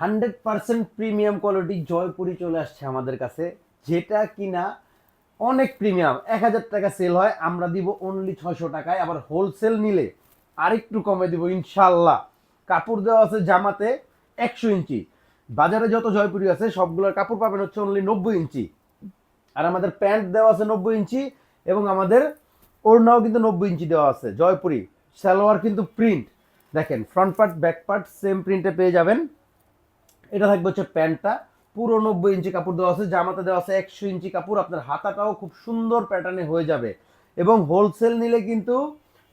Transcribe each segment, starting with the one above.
100% premium quality Jaipuri চলে আসছে আমাদের কাছে, যেটা কিনা অনেক প্রিমিয়াম। 1000 টাকা সেল হয়, আমরা দিব অনলি 600 টাকায়। আবার হোলসেল নিলে আরেকটু কমে দিব ইনশাল্লাহ। কাপড় দেওয়া আছে জামাতে 100 ইঞ্চি। বাজারে যত জয়পুরি আছে সবগুলোর কাপড় পাবেন হচ্ছে অনলি 90 ইঞ্চি। আর আমাদের প্যান্ট দেওয়া আছে 90 ইঞ্চি, এবং আমাদের ওড়নাও কিন্তু 90 ইঞ্চি দেওয়া আছে জয়পুরি। সালোয়ার কিন্তু প্রিন্ট, দেখেন front part back part same প্রিন্টে পেয়ে যাবেন। এটা থাকবে হচ্ছে প্যান্টটা, পুরো 90 ইঞ্চি কাপড় দেওয়া আছে। জামাতে দেওয়া আছে 100 ইঞ্চি কাপড়। আপনার হাতাটাও খুব সুন্দর প্যাটার্নে হয়ে যাবে, এবং হোলসেল নিলে কিন্তু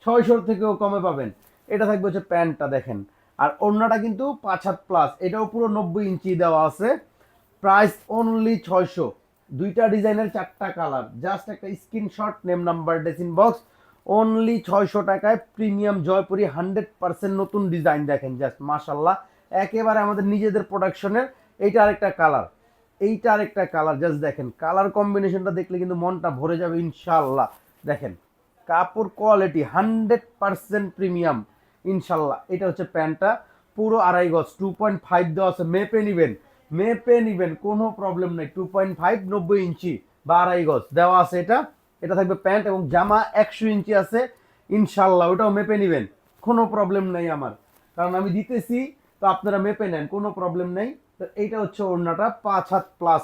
600 থেকেও কমে পাবেন। এটা থাকবে হচ্ছে প্যান্টটা, দেখেন। আর ওড়নাটা কিন্তু 5 হাত প্লাস, এটাও পুরো 90 ইঞ্চি দেওয়া আছে। Price only 600। দুইটা ডিজাইনের 4টা কালার, জাস্ট একটা screenshot, name number ডেসিন box. Only 600 টাকায় প্রিমিয়াম জয়পুরি 100% নতুন ডিজাইন, দেখেন জাস্ট মাশাল্লাহ, একেবারে আমাদের নিজেদের প্রোডাকশনের। এইটা আরেকটা কালার, এইটা আরেকটা কালার, জাস্ট দেখেন কালার কম্বিনেশনটা দেখলে কিন্তু মনটা ভরে যাবে ইনশাল্লাহ। দেখেন কাপড় কোয়ালিটি 100% প্রিমিয়াম ইনশাল্লাহ। এটা হচ্ছে প্যান্টটা, পুরো 2.5 গজ, 2.5 দেওয়া আছে। মেপে নিবেন, মেপে নিবেন, কোনো প্রবলেম নেই। 2.5 90 ইঞ্চি বা 2.5 গজ দেওয়া আছে। এটা এটা থাকবে প্যান্ট, এবং জামা 100 ইঞ্চি আছে ইনশাল্লাহ। ওটাও মেপে নিবেন, কোনো প্রবলেম নেই আমার, কারণ আমি দিতেছি, তো আপনারা মেপে নেন, কোনো প্রবলেম নেই। তো এইটা হচ্ছে ওড়নাটা 5 হাত প্লাস,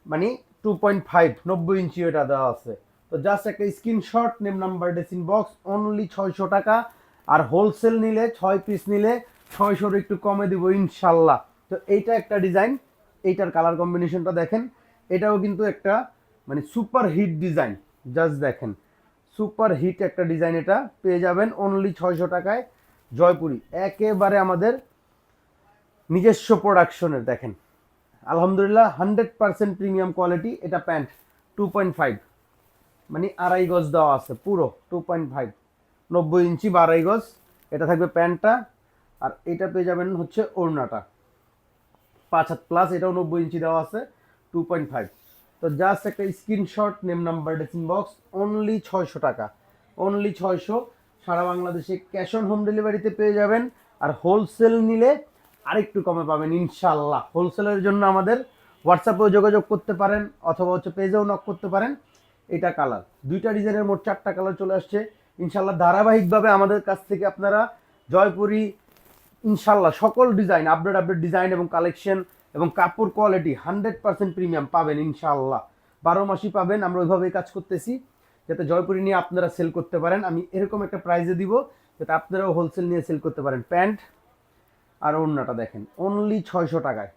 মানে 2.5 90 ইঞ্চি এটা দেওয়া আছে। তো জাস্ট একটা screenshot, name number ডেসিন box, only 600 টাকা। আর হোলসেল নিলে 6 পিস নিলে 600 একটু কমে দিব ইনশাল্লাহ। তো এইটা একটা ডিজাইন, এইটার কালার কম্বিনেশনটা দেখেন। এটাও কিন্তু একটা মানে সুপার হিট ডিজাইন, জাস্ট দেখেন সুপার হিট একটা ডিজাইন। এটা পেয়ে যাবেন অনলি 600 টাকায় জয়পুরি, একেবারে আমাদের নিজস্ব প্রোডাকশনের। দেখেন আলহামদুলিল্লাহ 100% প্রিমিয়াম কোয়ালিটি। এটা প্যান্ট 2.5, মানে 2.5 গজ দেওয়া আছে, পুরো 2.5 90 ইঞ্চি বা 2.5 গজ। এটা থাকবে প্যান্টটা। আর এটা পেয়ে যাবেন হচ্ছে ওড়নাটা 5 হাত প্লাস, এটাও 90 ইঞ্চি দেওয়া আছে, 2.5। তো জাস্ট একটা screenshot, name number ডেসিন box, only 600 টাকা, অনলি 600। সারা বাংলাদেশে ক্যাশ অন হোম ডেলিভারিতে পেয়ে যাবেন। আর হোলসেল নিলে আরেকটু কমে পাবেন ইনশাল্লাহ। হোলসেলের জন্য আমাদের হোয়াটসঅ্যাপেও যোগাযোগ করতে পারেন, অথবা হচ্ছে পেজেও নক করতে পারেন। এটা কালার, দুইটা ডিজাইনের মোট 4টা কালার চলে আসছে ইনশাল্লাহ। ধারাবাহিকভাবে আমাদের কাছ থেকে আপনারা জয়পুরি ইনশাল্লাহ সকল ডিজাইন, আপডেট আপডেট ডিজাইন এবং কালেকশন এবং কাপড় কোয়ালিটি 100% প্রিমিয়াম পাবেন ইনশাল্লাহ। 12 মাসই পাবেন। আমরা ওইভাবেই কাজ করতেছি যাতে জয়পুরি নিয়ে আপনারা সেল করতে পারেন। আমি এরকম একটা প্রাইজে দিব যাতে আপনারাও হোলসেল নিয়ে সেল করতে পারেন। প্যান্ট আর ওড়নাটা দেখেন অনলি 600 টাকায়,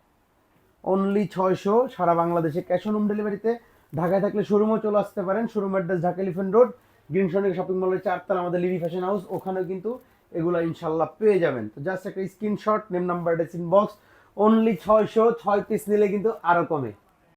অনলি 600। সারা বাংলাদেশে ক্যাশ অন হোম ডেলিভারিতে। ঢাকায় থাকলে শোরুমেও চলে আসতে পারেন। Showroom address Dhaka elephant road, green Sonic shopping মলের 4 তলা, আমাদের লিভি ফ্যাশন হাউস, ওখানেও কিন্তু এগুলো ইনশাল্লাহ পেয়ে যাবেন। তো জাস্ট একটা screenshot, name number ডেসিন box, only 600। 6 piece নিলে কিন্তু আরও কমে।